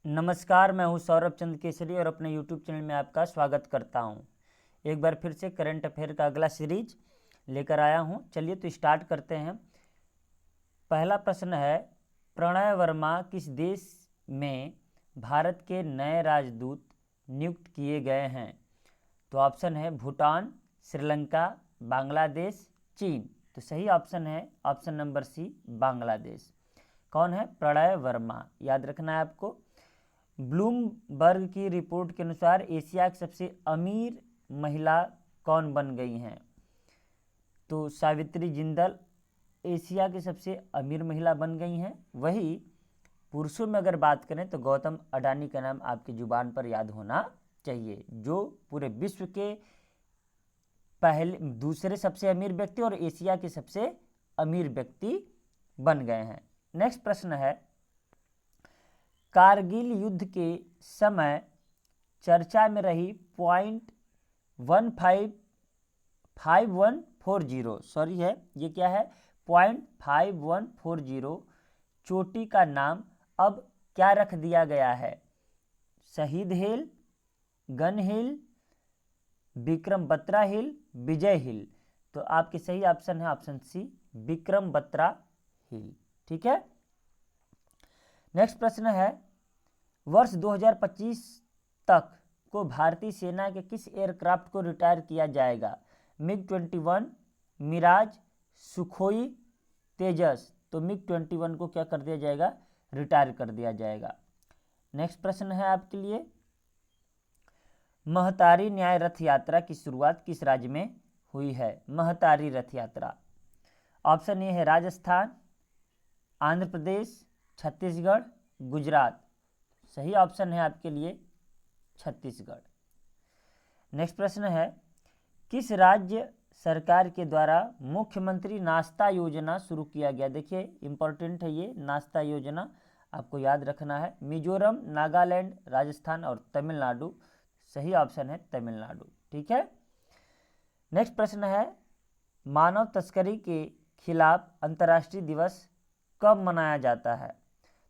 नमस्कार, मैं हूं सौरभ चंद्र केसरी और अपने YouTube चैनल में आपका स्वागत करता हूं। एक बार फिर से करंट अफेयर का अगला सीरीज लेकर आया हूं। चलिए तो स्टार्ट करते हैं। पहला प्रश्न है, प्रणय वर्मा किस देश में भारत के नए राजदूत नियुक्त किए गए हैं? तो ऑप्शन है भूटान, श्रीलंका, बांग्लादेश, चीन। तो सही ऑप्शन है ऑप्शन नंबर सी, बांग्लादेश। कौन है? प्रणय वर्मा। याद रखना है आपको। ब्लूमबर्ग की रिपोर्ट के अनुसार एशिया की सबसे अमीर महिला कौन बन गई हैं? तो सावित्री जिंदल एशिया की सबसे अमीर महिला बन गई हैं। वही पुरुषों में अगर बात करें तो गौतम अडानी का नाम आपकी जुबान पर याद होना चाहिए, जो पूरे विश्व के दूसरे सबसे अमीर व्यक्ति और एशिया के सबसे अमीर व्यक्ति बन गए हैं। नेक्स्ट प्रश्न है, कारगिल युद्ध के समय चर्चा में रही पॉइंट 5140 सॉरी है, ये क्या है? पॉइंट 5140 चोटी का नाम अब क्या रख दिया गया है? शहीद हिल, गन हिल, विक्रम बत्रा हिल, विजय हिल। तो आपके सही ऑप्शन है ऑप्शन सी, विक्रम बत्रा हिल। ठीक है। नेक्स्ट प्रश्न है, वर्ष 2025 तक को भारतीय सेना के किस एयरक्राफ्ट को रिटायर किया जाएगा? MiG-21, मिराज, सुखोई, तेजस। तो MiG-21 को क्या कर दिया जाएगा? रिटायर कर दिया जाएगा। नेक्स्ट प्रश्न है आपके लिए, महतारी न्याय रथ यात्रा की शुरुआत किस राज्य में हुई है? महतारी रथ यात्रा। ऑप्शन ए है राजस्थान, आंध्र प्रदेश, छत्तीसगढ़, गुजरात। सही ऑप्शन है आपके लिए छत्तीसगढ़। नेक्स्ट प्रश्न है, किस राज्य सरकार के द्वारा मुख्यमंत्री नाश्ता योजना शुरू किया गया? देखिए इंपॉर्टेंट है ये नाश्ता योजना, आपको याद रखना है। मिजोरम, नागालैंड, राजस्थान और तमिलनाडु। सही ऑप्शन है तमिलनाडु। ठीक है। नेक्स्ट प्रश्न है, मानव तस्करी के खिलाफ अंतर्राष्ट्रीय दिवस कब मनाया जाता है?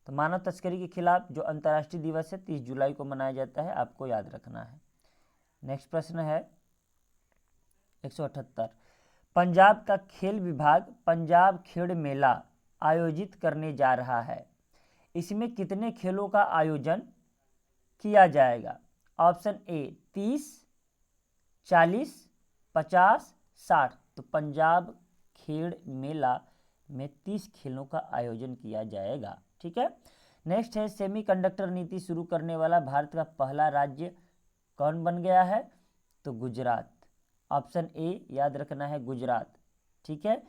तो मानव तस्करी के खिलाफ जो अंतर्राष्ट्रीय दिवस है 30 जुलाई को मनाया जाता है, आपको याद रखना है। नेक्स्ट प्रश्न है 178, पंजाब का खेल विभाग पंजाब खेल मेला आयोजित करने जा रहा है। इसमें कितने खेलों का आयोजन किया जाएगा? Option A 30, 40, 50, 60। तो पंजाब खेल मेला में 30 खेलों का आयोजन किया जाएगा। ठीक है। नेक्स्ट है, सेमीकंडक्टर नीति शुरू करने वाला भारत का पहला राज्य कौन बन गया है? तो गुजरात। ऑप्शन ए याद रखना है गुजरात। ठीक है।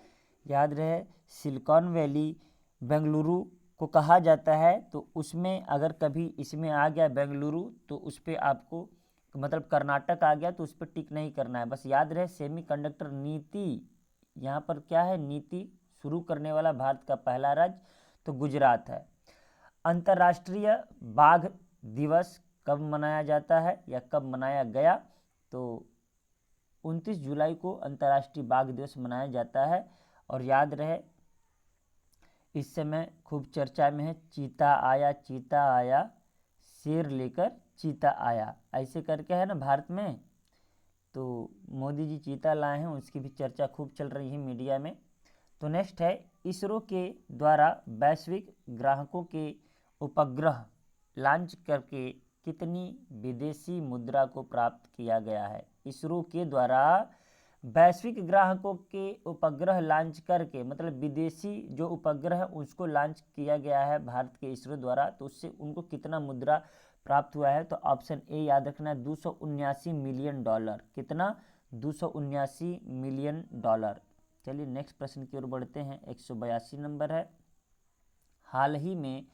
याद रहे, सिलिकॉन वैली बेंगलुरु को कहा जाता है, तो उसमें अगर कभी इसमें आ गया बेंगलुरु तो उस पर आपको मतलब कर्नाटक आ गया तो उस पर टिक नहीं करना है। बस याद रहे सेमीकंडक्टर नीति, यहाँ पर क्या है? नीति शुरू करने वाला भारत का पहला राज्य तो गुजरात है। अंतर्राष्ट्रीय बाघ दिवस कब मनाया जाता है या कब मनाया गया? तो 29 जुलाई को अंतर्राष्ट्रीय बाघ दिवस मनाया जाता है। और याद रहे, इस समय खूब चर्चा में है चीता आया, चीता आया, शेर लेकर चीता आया, ऐसे करके है ना भारत में। तो मोदी जी चीता लाए हैं, उसकी भी चर्चा खूब चल रही है मीडिया में। तो नेक्स्ट है, इसरो के द्वारा वैश्विक ग्राहकों के उपग्रह लॉन्च करके कितनी विदेशी मुद्रा को प्राप्त किया गया है? इसरो के द्वारा वैश्विक ग्राहकों के उपग्रह लॉन्च करके मतलब विदेशी जो उपग्रह है उसको लॉन्च किया गया है भारत के इसरो द्वारा, तो उससे उनको कितना मुद्रा प्राप्त हुआ है? तो ऑप्शन ए याद रखना है 279 मिलियन डॉलर। कितना? 279 मिलियन डॉलर। चलिए नेक्स्ट प्रश्न की ओर बढ़ते हैं। 182 नंबर है, हाल ही में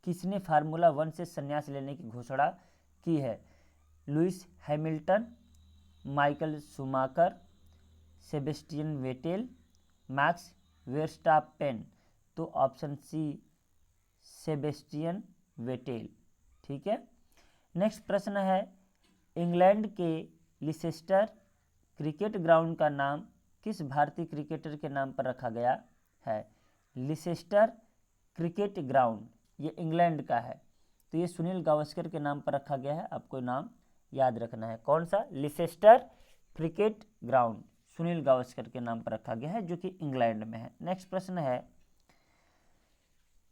किसने फार्मूला 1 से संन्यास लेने की घोषणा की है? Lewis Hamilton, Michael Schumacher, Sebastian Vettel, Max Verstappen. तो ऑप्शन सी सेबेस्टियन वेटेल। ठीक है। नेक्स्ट प्रश्न है, इंग्लैंड के लिसेस्टर क्रिकेट ग्राउंड का नाम किस भारतीय क्रिकेटर के नाम पर रखा गया है? लिसेस्टर क्रिकेट ग्राउंड ये इंग्लैंड का है। तो ये सुनील गावस्कर के नाम पर रखा गया है, आपको नाम याद रखना है। कौन सा? Leicester cricket ground Sunil Gavaskar के नाम पर रखा गया है, जो कि इंग्लैंड में है। नेक्स्ट प्रश्न है,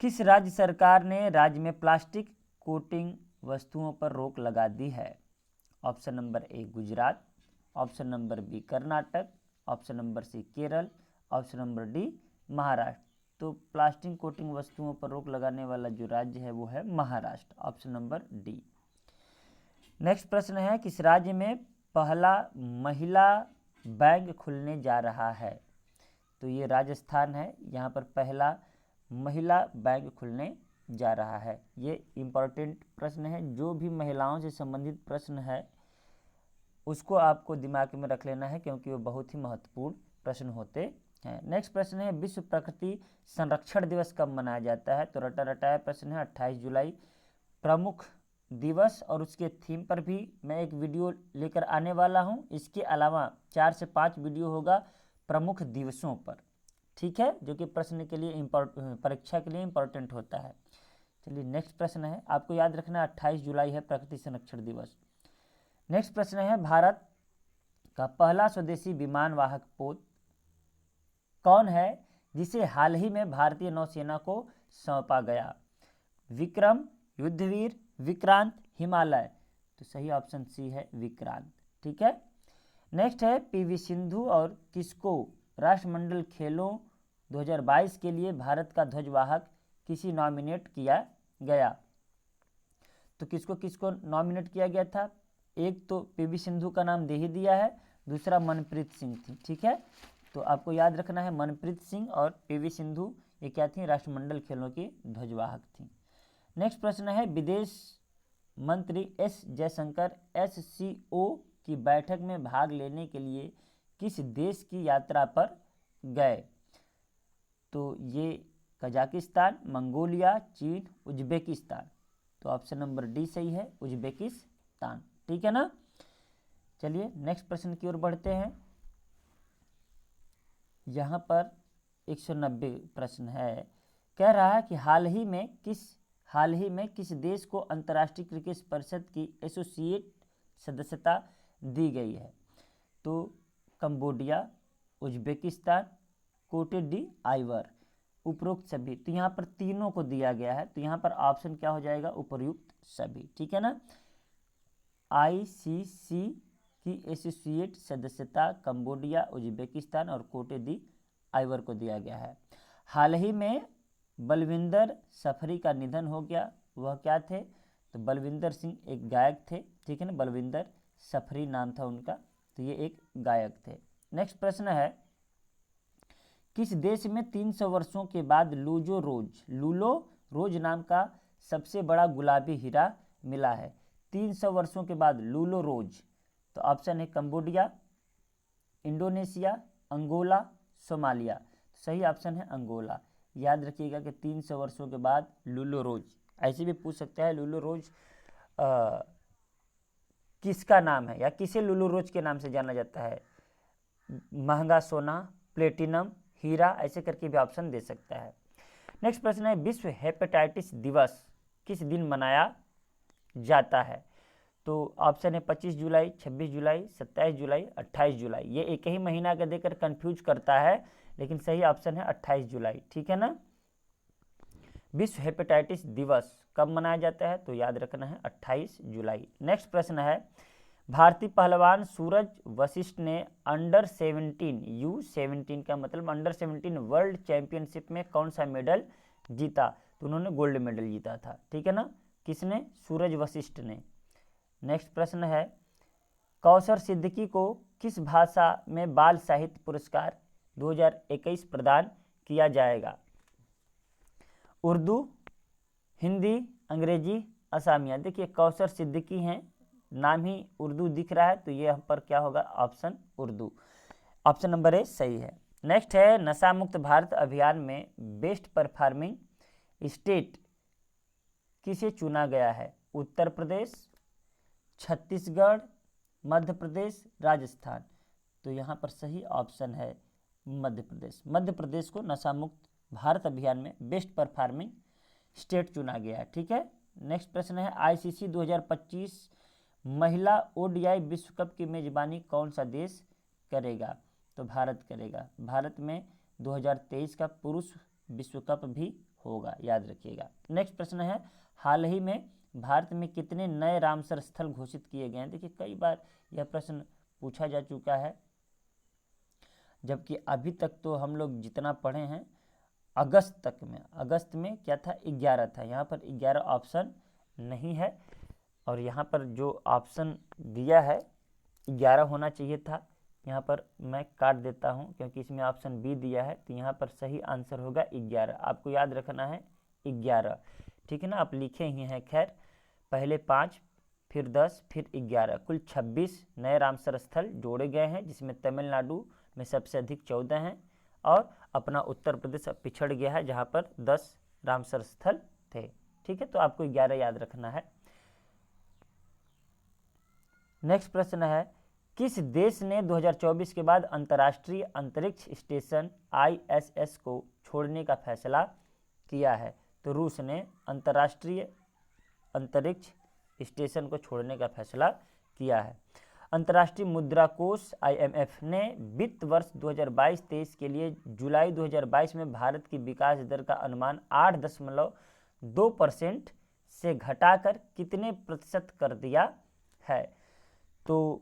किस राज्य सरकार ने राज्य में प्लास्टिक कोटिंग वस्तुओं पर रोक लगा दी है? Option number A Gujarat, option number B Karnataka, option number C Kerala, option number D Maharashtra. तो प्लास्टिक कोटिंग वस्तुओं पर रोक लगाने वाला जो राज्य है वो है Maharashtra, option number D. Next प्रश्न है, किस राज्य में पहला महिला बैंक खुलने जा रहा है? तो ये राजस्थान है, यहाँ पर पहला महिला बैंक खुलने जा रहा है। ये इम्पोर्टेंट प्रश्न है, जो भी महिलाओं से संबंधित प्रश्न है उसको आपको दिमाग में रख लेना है, क्योंकि वो बहुत ही महत्वपूर्ण प्रश्न होते हैं। नेक्स्ट प्रश्न है, विश्व प्रकृति संरक्षण दिवस कब मनाया जाता है? तो रटा रटाया प्रश्न है, 28 जुलाई प्रमुख दिवस, और उसके थीम पर भी मैं एक वीडियो लेकर आने वाला हूं। इसके अलावा 4 से 5 वीडियो होगा प्रमुख दिवसों पर, ठीक है, जो कि प्रश्न के लिए परीक्षा के लिए इम्पोर्टेंट होता है। चलिए नेक्स्ट प्रश्न है, आपको याद रखना 28 जुलाई है प्रकृति संरक्षण दिवस। नेक्स्ट प्रश्न है, भारत का पहला स्वदेशी विमान वाहक पोत कौन है जिसे हाल ही में भारतीय नौसेना को सौंपा गया? विक्रम, युद्धवीर, विक्रांत, हिमालय। तो सही ऑप्शन सी है विक्रांत, ठीक है। नेक्स्ट है, पीवी सिंधु और किसको राष्ट्रमंडल खेलों 2022 के लिए भारत का ध्वजवाहक किसी नॉमिनेट किया गया? तो किसको किसको नॉमिनेट किया गया था? एक तो पीवी सिंधु का नाम दे ही दिया है, दूसरा मनप्रीत सिंह थी, ठीक है। तो आपको याद रखना है मनप्रीत सिंह और पीवी सिंधु ये क्या थी? राष्ट्रमंडल खेलों की ध्वजवाहक थी। नेक्स्ट प्रश्न है, विदेश मंत्री एस जयशंकर SCO की बैठक में भाग लेने के लिए किस देश की यात्रा पर गए? तो ये कजाकिस्तान, मंगोलिया, चीन, उज्बेकिस्तान। तो ऑप्शन नंबर डी सही है, उज्बेकिस्तान, ठीक है ना। चलिए नेक्स्ट प्रश्न की ओर बढ़ते हैं। यहाँ पर 190 प्रश्न है, कह रहा है कि हाल ही में किस देश को अंतर्राष्ट्रीय क्रिकेट परिषद की एसोसिएट सदस्यता दी गई है? तो कंबोडिया, उज्बेकिस्तान, कोटे डी आइवर, उपरोक्त सभी। तो यहाँ पर तीनों को दिया गया है, तो यहाँ पर ऑप्शन क्या हो जाएगा? उपयुक्त सभी, ठीक है ना। ICC की एसोसिएट सदस्यता कंबोडिया, उज्बेकिस्तान और कोटे दी आइवर को दिया गया है। हाल ही में बलविंदर सफरी का निधन हो गया, वह क्या थे? तो बलविंदर सिंह एक गायक थे, ठीक है ना, बलविंदर सफरी नाम था उनका, तो ये एक गायक थे। नेक्स्ट प्रश्न है, किस देश में 300 वर्षों के बाद लूलो रोज नाम का सबसे बड़ा गुलाबी हीरा मिला है? 300 वर्षों के बाद लूलो रोज। तो ऑप्शन है कंबोडिया, इंडोनेशिया, अंगोला, सोमालिया। सही ऑप्शन है अंगोला। याद रखिएगा कि 300 वर्षों के बाद लूलो रोज, ऐसे भी पूछ सकता है लूलो रोज किसका नाम है या किसे लूलो रोज के नाम से जाना जाता है? महंगा सोना, प्लेटिनम, हीरा, ऐसे करके भी ऑप्शन दे सकता है। नेक्स्ट प्रश्न है, विश्व हेपेटाइटिस दिवस किस दिन मनाया जाता है? तो ऑप्शन है 25 जुलाई, 26 जुलाई, 27 जुलाई, 28 जुलाई। ये एक ही महीना का देकर कंफ्यूज करता है, लेकिन सही ऑप्शन है 28 जुलाई, ठीक है ना। विश्व हेपेटाइटिस दिवस कब मनाया जाता है? तो याद रखना है 28 जुलाई। नेक्स्ट प्रश्न है, भारतीय पहलवान सूरज वशिष्ठ ने अंडर 17 U17 का मतलब अंडर 17 वर्ल्ड चैंपियनशिप में कौन सा मेडल जीता? तो उन्होंने गोल्ड मेडल जीता था, ठीक है ना। किसने? सूरज वशिष्ठ ने। नेक्स्ट प्रश्न है, कौसर सिद्दीकी को किस भाषा में बाल साहित्य पुरस्कार 2021 प्रदान किया जाएगा? उर्दू, हिंदी, अंग्रेजी, असमिया। देखिए कौसर सिद्दीकी हैं, नाम ही उर्दू दिख रहा है, तो ये यहाँ पर क्या होगा? ऑप्शन उर्दू, ऑप्शन नंबर ए सही है। नेक्स्ट है, नशा मुक्त भारत अभियान में बेस्ट परफॉर्मिंग स्टेट किसे चुना गया है? उत्तर प्रदेश, छत्तीसगढ़, मध्य प्रदेश, राजस्थान। तो यहाँ पर सही ऑप्शन है मध्य प्रदेश। मध्य प्रदेश को नशा मुक्त भारत अभियान में बेस्ट परफॉर्मिंग स्टेट चुना गया है, ठीक है। नेक्स्ट प्रश्न है आईसीसी 2025 महिला ओडीआई विश्व कप की मेजबानी कौन सा देश करेगा? तो भारत करेगा। भारत में 2023 का पुरुष विश्व कप भी होगा, याद रखिएगा। नेक्स्ट प्रश्न है हाल ही में भारत में कितने नए रामसर स्थल घोषित किए गए हैं? देखिए कई बार यह प्रश्न पूछा जा चुका है, जबकि अभी तक तो हम लोग जितना पढ़े हैं अगस्त में क्या था, 11 था। यहाँ पर 11 ऑप्शन नहीं है, और यहाँ पर जो ऑप्शन दिया है 11 होना चाहिए था। यहाँ पर मैं काट देता हूँ क्योंकि इसमें ऑप्शन बी दिया है, तो यहाँ पर सही आंसर होगा 11। आपको याद रखना है 11, ठीक है ना। आप लिखे ही हैं, खैर पहले 5 फिर 10 फिर 11, कुल 26 नए रामसर स्थल जोड़े गए हैं, जिसमें तमिलनाडु में सबसे अधिक 14 हैं, और अपना उत्तर प्रदेश अब पिछड़ गया है जहाँ पर 10 रामसर स्थल थे, ठीक है। तो आपको 11 याद रखना है। नेक्स्ट प्रश्न है किस देश ने 2024 के बाद अंतर्राष्ट्रीय अंतरिक्ष स्टेशन ISS को छोड़ने का फैसला किया है? तो रूस ने अंतर्राष्ट्रीय अंतरिक्ष स्टेशन को छोड़ने का फैसला किया है। अंतर्राष्ट्रीय मुद्रा कोष IMF ने वित्त वर्ष 2022-23 के लिए जुलाई 2022 में भारत की विकास दर का अनुमान 8.2% से घटाकर कितने प्रतिशत कर दिया है? तो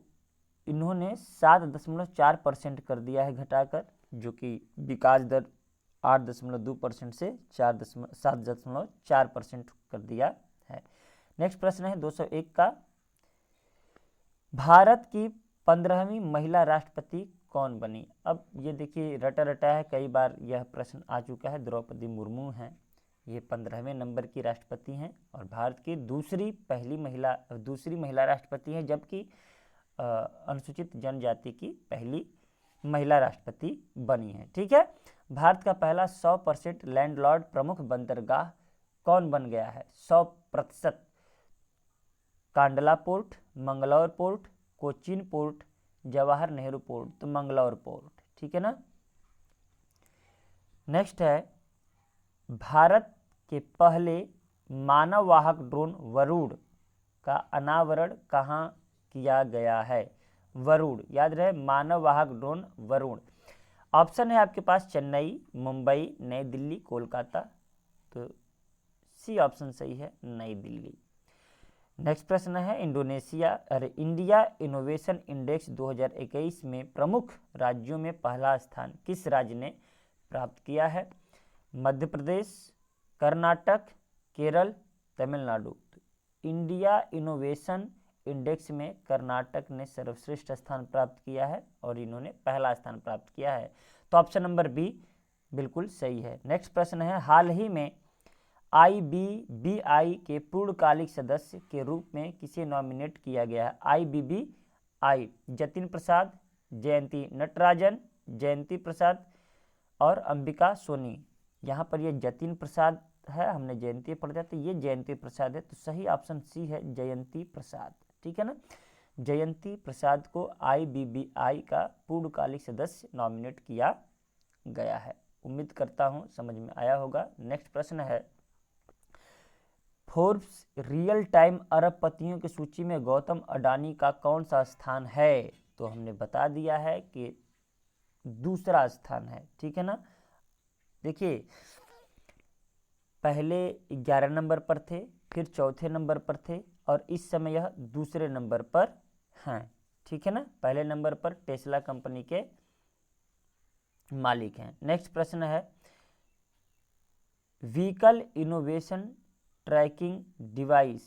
इन्होंने 7.4% कर दिया है घटाकर, जो कि विकास दर 8.2% से 7.4% कर दिया है। नेक्स्ट प्रश्न है 201 का, भारत की 15वीं महिला राष्ट्रपति कौन बनी? अब ये देखिए रटा रटा है, कई बार यह प्रश्न आ चुका है। द्रौपदी मुर्मू हैं, ये 15वें नंबर की राष्ट्रपति हैं और भारत की दूसरी महिला राष्ट्रपति हैं, जबकि अनुसूचित जनजाति की पहली महिला राष्ट्रपति बनी है, ठीक है। भारत का पहला 100% लैंडलॉर्ड प्रमुख बंदरगाह कौन बन गया है? 100%। Kandla port, Mangalore port, Cochin port, Jawahar Nehru port. तो मंगलौर पोर्ट, ठीक है ना। नेक्स्ट है भारत के पहले मानववाहक ड्रोन वरुण का अनावरण कहाँ किया गया है? वरुण, याद रहे, मानववाहक ड्रोन वरुण। ऑप्शन है आपके पास चेन्नई, मुंबई, नई दिल्ली, कोलकाता। तो सी ऑप्शन सही है, नई दिल्ली। नेक्स्ट प्रश्न है इंडिया इनोवेशन इंडेक्स 2021 में प्रमुख राज्यों में पहला स्थान किस राज्य ने प्राप्त किया है? Madhya Pradesh, Karnataka, Kerala, Tamil Nadu. India innovation index में कर्नाटक ने सर्वश्रेष्ठ स्थान प्राप्त किया है और इन्होंने पहला स्थान प्राप्त किया है। तो ऑप्शन नंबर बी बिल्कुल सही है। नेक्स्ट प्रश्न है हाल ही में IBBI के पूर्णकालिक सदस्य के रूप में किसे नॉमिनेट किया गया है? IBBI जतिन प्रसाद, जयंती नटराजन, जयंती प्रसाद और अंबिका सोनी। यहाँ पर ये जतिन प्रसाद है, हमने जयंती पढ़ दिया, तो ये जयंती प्रसाद है। तो सही ऑप्शन सी है, जयंती प्रसाद, ठीक है ना। जयंती प्रसाद को IBBI का पूर्णकालिक सदस्य नॉमिनेट किया गया है। उम्मीद करता हूँ समझ में आया होगा। नेक्स्ट प्रश्न है फोर्ब्स रियल टाइम अरबपतियों की सूची में गौतम अडानी का कौन सा स्थान है? तो हमने बता दिया है कि दूसरा स्थान है, ठीक है ना। देखिए पहले 11 नंबर पर थे, फिर चौथे नंबर पर थे और इस समय यह दूसरे नंबर पर हैं, ठीक है ना। पहले नंबर पर टेस्ला कंपनी के मालिक हैं। नेक्स्ट प्रश्न है व्हीकल इनोवेशन ट्रैकिंग डिवाइस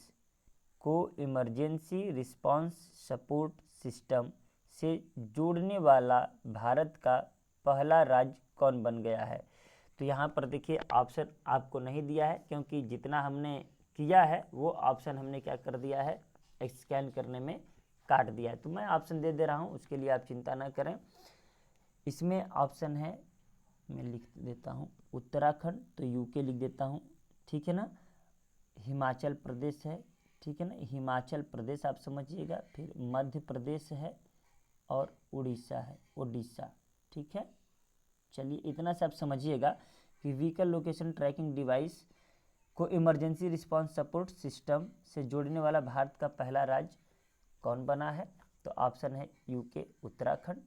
को इमरजेंसी रिस्पांस सपोर्ट सिस्टम से जोड़ने वाला भारत का पहला राज्य कौन बन गया है? तो यहाँ पर देखिए ऑप्शन आपको नहीं दिया है, क्योंकि जितना हमने किया है वो ऑप्शन हमने क्या कर दिया है, स्कैन करने में काट दिया है। तो मैं ऑप्शन दे रहा हूँ, उसके लिए आप चिंता ना करें। इसमें ऑप्शन है, मैं लिख देता हूँ उत्तराखंड, तो यूके लिख देता हूँ, ठीक है ना। हिमाचल प्रदेश है, ठीक है ना, हिमाचल प्रदेश आप समझिएगा, फिर मध्य प्रदेश है और उड़ीसा है, ओडिशा, ठीक है। चलिए इतना से आप समझिएगा कि व्हीकल लोकेशन ट्रैकिंग डिवाइस को इमरजेंसी रिस्पांस सपोर्ट सिस्टम से जोड़ने वाला भारत का पहला राज्य कौन बना है? तो ऑप्शन है UK Uttarakhand,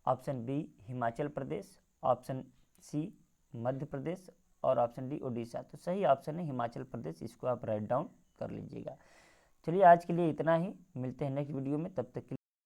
option B Himachal Pradesh, option C Madhya Pradesh और ऑप्शन डी उड़ीसा। तो सही ऑप्शन है हिमाचल प्रदेश, इसको आप राइट डाउन कर लीजिएगा। चलिए आज के लिए इतना ही, मिलते हैं नेक्स्ट वीडियो में, तब तक के लिए